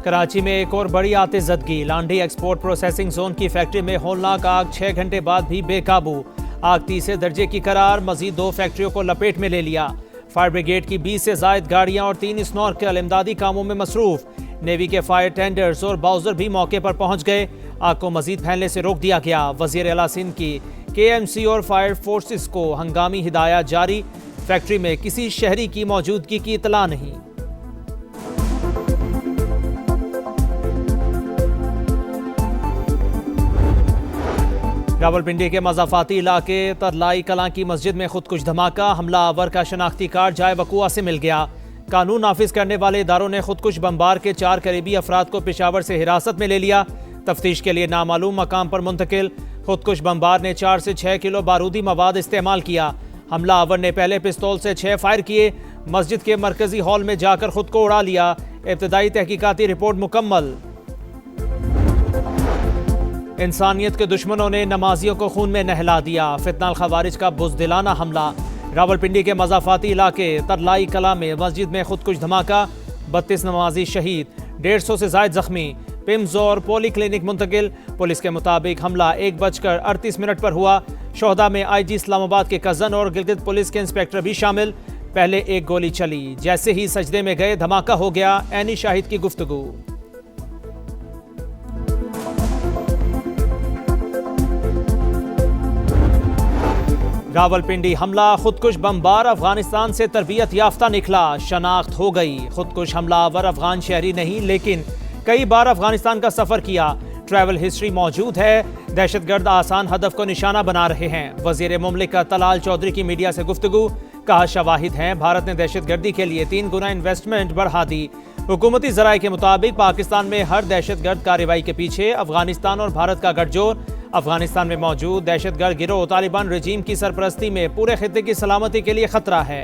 कराची में एक और बड़ी आतिशज़दगी। लांडी एक्सपोर्ट प्रोसेसिंग जोन की फैक्ट्री में होलनाक आग 6 घंटे बाद भी बेकाबू। आग तीसरे दर्जे की करार, मजीद 2 फैक्ट्रियों को लपेट में ले लिया। फायर ब्रिगेड की 20 से जायद गाड़ियां और 3 स्नॉर्कल इमदादी कामों में मसरूफ। नेवी के फायर टेंडर्स और बाउजर भी मौके पर पहुंच गए। आग को मजीद फैलने से रोक दिया गया। वजीर आला सिंध की KMC और फायर फोर्सेस को हंगामी हिदायत जारी। फैक्ट्री में किसी शहरी की मौजूदगी की इतला नहीं। रावलपिंडी के मज़ाफ़ाती इलाके तरलाई कलां की मस्जिद में खुदकुश धमाका। हमलावर का शनाख्ती कार्ड जाए वक़ुआ से मिल गया। कानून नाफिज करने वाले इदारों ने खुदकुश बमबार के 4 करीबी अफराद को पेशावर से हिरासत में ले लिया। तफ्तीश के लिए नामालूम मकाम पर मुंतकिल। खुदकुश बमबार ने 4 से 6 किलो बारूदी मवाद इस्तेमाल किया। हमलावर ने पहले पिस्तौल से 6 फायर किए। मस्जिद के मरकजी हॉल में जाकर खुद को उड़ा लिया। इब्तदाई तहकीकाती रिपोर्ट मुकम्मल। इंसानियत के दुश्मनों ने नमाजियों को खून में नहला दिया। फितनाल खवारिज का बुज़दिलाना हमला। रावलपिंडी के मज़ाफ़ाती इलाके तरलाई कला में मस्जिद में खुदकुश धमाका। 32 नमाजी शहीद, 150 से जायद जख्मी। पिम्स और पोली क्लिनिक मुंतकिल। पुलिस के मुताबिक हमला 1:38 पर हुआ। शोहदा में IG इस्लामाबाद के कज़न और गिलगित पुलिस के इंस्पेक्टर भी शामिल। पहले एक गोली चली, जैसे ही सजदे में गए धमाका हो गया। ऐनी शाहिद की गुफ्तगू। रावलपिंडी हमला, खुदकुश बमबार अफगानिस्तान से तरबियत याफ्ता निकला। शनाख्त हो गई। खुदकुश हमलावर अफगान शहरी नहीं, लेकिन कई बार अफगानिस्तान का सफर किया। ट्रैवल हिस्ट्री मौजूद है। दहशतगर्द आसान हदफ को निशाना बना रहे हैं। वजीर मुमलिकत तलाल चौधरी की मीडिया से गुफ्तगू। कहा शवाहिद हैं, भारत ने दहशतगर्दी के लिए 3 गुना इन्वेस्टमेंट बढ़ा दी। हुकूमती जराये के मुताबिक पाकिस्तान में हर दहशतगर्द कार्रवाई के पीछे अफगानिस्तान और भारत का गठजोड़। अफगानिस्तान में मौजूद दहशतगर्द गिरोह तालिबान रजीम की सरपरस्ती में पूरे खित्ते की सलामती के लिए खतरा है।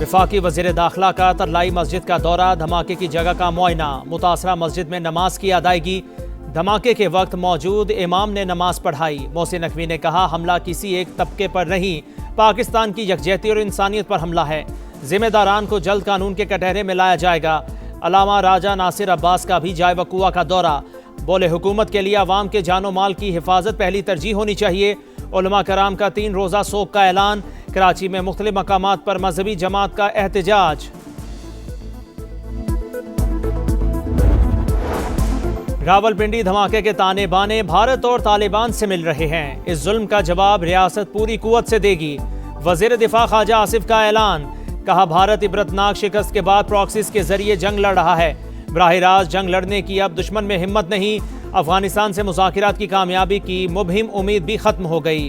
वफाकी वज़ीर दाखिला का तरलाई मस्जिद का दौरा। धमाके की जगह का मुआयना। मुतासरा मस्जिद में नमाज की अदायगी। धमाके के वक्त मौजूद इमाम ने नमाज पढ़ाई। मोहसिन नकवी ने कहा, हमला किसी एक तबके पर नहीं, पाकिस्तान की यकजहती और इंसानियत पर हमला है। जिम्मेदारान को जल्द कानून के कटहरे में लाया जाएगा। अलामा राजा नासिर अब्बास का भी जाए वक़ुआ का दौरा। बोले, हुकूमत के लिए अवाम के जानो माल की हिफाजत पहली तरजीह होनी चाहिए। उलमा कराम का 3 रोज़ा सोग का ऐलान। कराची में मुख्तलिफ मकामात पर मजहबी जमात का एहतजाज। रावलपिंडी धमाके के ताने बाने भारत और तालिबान से मिल रहे हैं। इस जुल्म का जवाब रियासत पूरी कुव्वत से देगी। वज़ीर दिफा ख्वाजा आसिफ का ऐलान। कहा, भारत इबरतनाक शिकस्त के बाद प्रॉक्सिस के जरिए जंग लड़ रहा है। बराह रास्त जंग लड़ने की अब दुश्मन में हिम्मत नहीं। अफगानिस्तान से मुज़ाकिरात की कामयाबी की मुबहिम उम्मीद भी खत्म हो गई।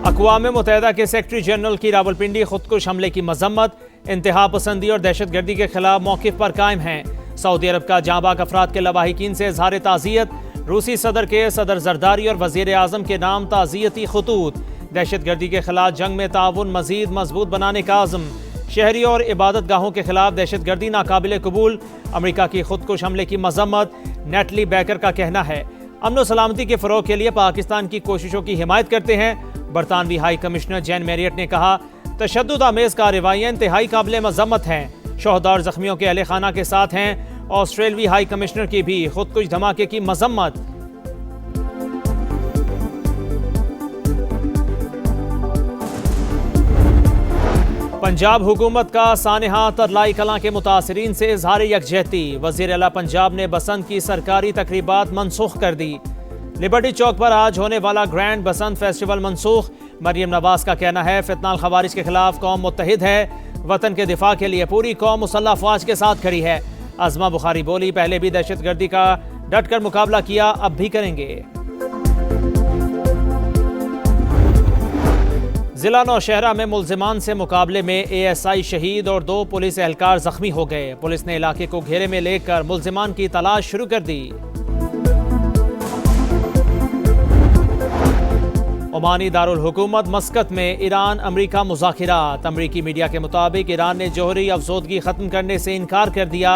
अक़वाम मुत्तहिदा के सेक्रेटरी जनरल की रावलपिंडी खुदकुश हमले की मजम्मत। इंतहा पसंदी और दहशतगर्दी के खिलाफ मौक़िफ़ पर कायम हैं। सऊदी अरब का जांबाग अफराद के लवाहिकीन से इज़हार ताज़ियत। रूसी सदर के सदर जरदारी और वज़ीर आज़म के नाम ताज़ियती खतूत। दहशतगर्दी के खिलाफ जंग में ताउन मज़ीद मजबूत बनाने का आज़म। शहरी और इबादत गाहों के खिलाफ दहशतगर्दी नाकाबिल कबूल। अमरीका की खुदकुश हमले की मजम्मत। नेटली बैकर का कहना है, अमन व सलामती के फ़रोग़ के लिए पाकिस्तान की कोशिशों की हिमायत करते हैं। बरतानवी हाई कमिश्नर जैन मैरियट ने कहा, तशद्दुद आमेज़ कार्रवाइयाँ इंतहाई काबिल मजम्मत हैं। शोहदा और ज़ख्मियों के अहले खाना के साथ हैं। ऑस्ट्रेलवी हाई कमिश्नर की भी खुदकुश धमाके की मजम्मत। पंजाब हुकूमत का सानहा तरलाई कलां के मुतासरीन से इज़हार यकजहती। वज़ीर आला पंजाब ने बसंत की सरकारी तकरीबात मनसूख कर दी। लिबर्टी चौक पर आज होने वाला ग्रैंड बसंत फेस्टिवल मनसूख। मरियम नवाज का कहना है, फितनाल खवारिज के खिलाफ कौम मुत्तहिद है। वतन के दिफा के लिए पूरी कौम मुसल्लह अफवाज के साथ खड़ी है। अज़मा बुखारी बोली, पहले भी दहशतगर्दी का डट कर मुकाबला किया, अब भी करेंगे। जिला नौशहरा में मुल्जिमान से मुकाबले में ASI शहीद और 2 पुलिस एहलकार जख्मी हो गए। पुलिस ने इलाके को घेरे में लेकर मुल्जिमान की तलाश शुरू कर दी। ओमानी दारुल हुकूमत मस्कत में ईरान अमरीका मुज़ाकिरात। अमरीकी मीडिया के मुताबिक ईरान ने जोहरी अफसोदगी खत्म करने से इनकार कर दिया।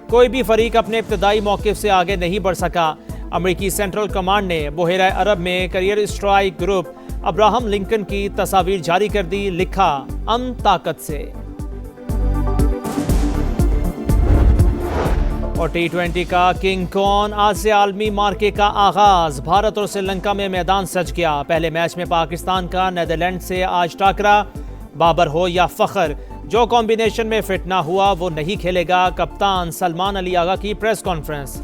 कोई भी फरीक अपने इब्तदाई मौक़िफ़ से आगे नहीं बढ़ सका। अमेरिकी सेंट्रल कमांड ने बहेरा अरब में career strike group Abraham Lincoln की तस्वीर जारी कर दी। लिखा, अमन ताकत से। और T20 का किंग कौन, आज से आलमी मार्के का आगाज। भारत और श्रीलंका में मैदान सज गया। पहले मैच में पाकिस्तान का नीदरलैंड से आज टाकरा। बाबर हो या फखर, जो कॉम्बिनेशन में फिट ना हुआ वो नहीं खेलेगा। कप्तान सलमान अली आगा की प्रेस कॉन्फ्रेंस।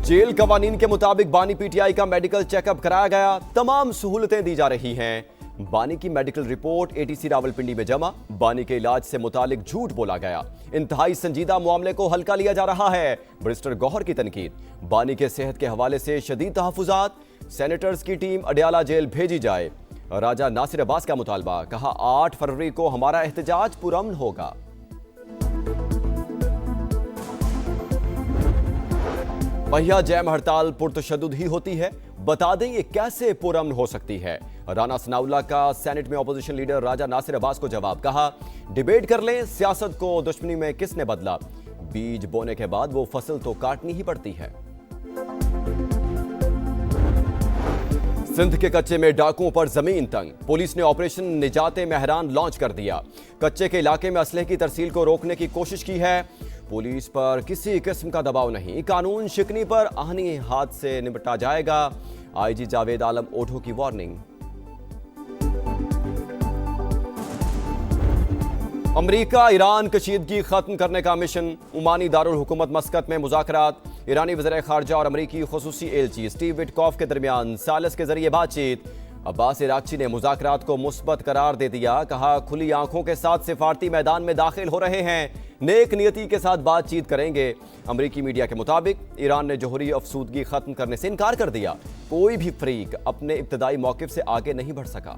जेल कवानीन के मुताबिक बानी पीटीआई का मेडिकल चेकअप कराया गया। तमाम सहूलतें दी जा रही हैं। बानी की मेडिकल रिपोर्ट एटीसी रावलपिंडी में जमा। बानी के इलाज से मुतालिक झूठ बोला गया। इंतहाई संजीदा मामले को हल्का लिया जा रहा है। बैरिस्टर गौहर की तनकीद। बानी के सेहत के हवाले से शदीद तहफुजात। सेनेटर्स की टीम अडयाला जेल भेजी जाए। राजा नासिर अब्बास का मुतालबा। कहा, 8 फरवरी को हमारा एहतजाज पुरअमन होगा। पहिया जैम हड़ताल पुरतशद्दुद ही होती है। बता दें ये कैसे पुरअमन हो सकती है। राना सनाउल्लाह का सेनेट में अपोजिशन लीडर राजा नासिर अब्बास को जवाब। कहा, डिबेट कर लें, सियासत को दुश्मनी में किसने बदला। बीज बोने के बाद वो फसल तो काटनी ही पड़ती है। सिंध के कच्चे में डाकुओं पर जमीन तंग। पुलिस ने ऑपरेशन निजाते मेहरान लॉन्च कर दिया। कच्चे के इलाके में असलहे की तरसील को रोकने की कोशिश की है। पुलिस पर किसी किस्म का दबाव नहीं। कानून शिकनी पर आहनी हाथ से निपटा जाएगा। आईजी जावेद आलम ओठो की वार्निंग। अमेरिका ईरान कशीदगी खत्म करने का मिशन। ओमानी दारुल हुकूमत मस्कत में मुज़ाकरात। ईरानी वज़ीर ख़ारजा और अमेरिकी खुसूसी एलची स्टीव विटकॉफ के दरमियान सालिस के जरिए बातचीत। अब्बास इराक़ची ने मुज़ाकरात को मुस्बत करार दे दिया। कहा, खुली आंखों के साथ सिफारती मैदान में दाखिल हो रहे हैं। नेक नियति के साथ बातचीत करेंगे। अमेरिकी मीडिया के मुताबिक ईरान ने जोहरी अफसूदगी खत्म करने से इनकार कर दिया। कोई भी फरीक अपने इब्तदाई मौक़िफ़ से आगे नहीं बढ़ सका।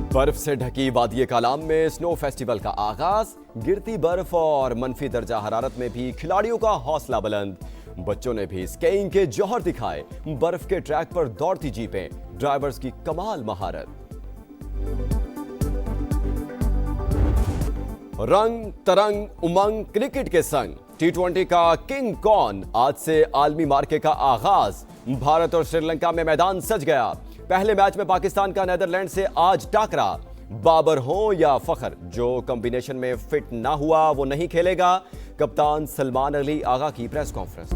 बर्फ से ढकी वादिये कालाम में स्नो फेस्टिवल का आगाज। गिरती बर्फ और मनफी दर्जा हरारत में भी खिलाड़ियों का हौसला बुलंद। बच्चों ने भी स्कीइंग के जौहर दिखाए। बर्फ के ट्रैक पर दौड़ती जीपें, ड्राइवर्स की कमाल महारत। रंग तरंग उमंग क्रिकेट के संग T20 का किंग कौन, आज से आलमी मार्के का आगाज। भारत और श्रीलंका में मैदान सज गया। पहले मैच में पाकिस्तान का नीदरलैंड से आज टाकरा। बाबर हो या फखर, जो कॉम्बिनेशन में फिट ना हुआ वो नहीं खेलेगा। कप्तान सलमान अली आगा की प्रेस कॉन्फ्रेंस।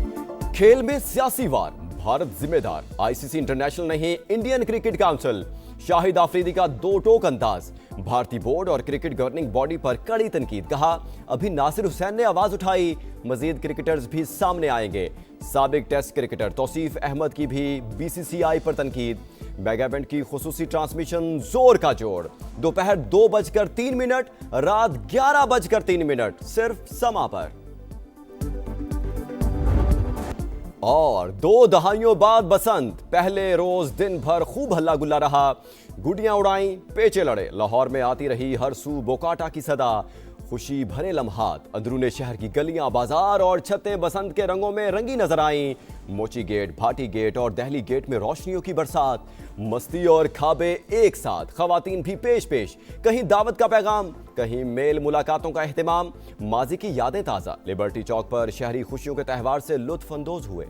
खेल में सियासी वार, भारत जिम्मेदार। आईसीसी इंटरनेशनल नहीं, Indian cricket council. Shahid Afridi का दो टोक अंदाज। भारतीय बोर्ड और क्रिकेट गवर्निंग बॉडी पर कड़ी तनकीद। कहा, अभी नासिर हुसैन ने आवाज उठाई, मजीद क्रिकेटर्स भी सामने आएंगे। साबिक टेस्ट क्रिकेटर तौसीफ अहमद की भी बीसीसीआई पर तनकीद। मेगा इवेंट की खुसूसी ट्रांसमिशन जोर का जोड़। दोपहर 2:03, रात 11:03, सिर्फ समा पर। और 2 दहाइयों बाद बसंत। पहले रोज दिन भर खूब हल्ला गुल्ला रहा। गुडियां उड़ाई, पेचे लड़े। लाहौर में आती रही हर सू बोकाटा की सदा। खुशी भरे लम्हात। अंदरूने शहर की गलियां, बाजार और छतें बसंत के रंगों में रंगी नजर आईं। मोची गेट, भाटी गेट और दहली गेट में रोशनियों की बरसात। मस्ती और खाबे एक साथ। खवातीन भी पेश पेश। कहीं दावत का पैगाम, कहीं मेल मुलाकातों का एहतमाम। माजी की यादें ताज़ा। लिबर्टी चौक पर शहरी खुशियों के त्यौहार से लुत्फ अंदोज हुए।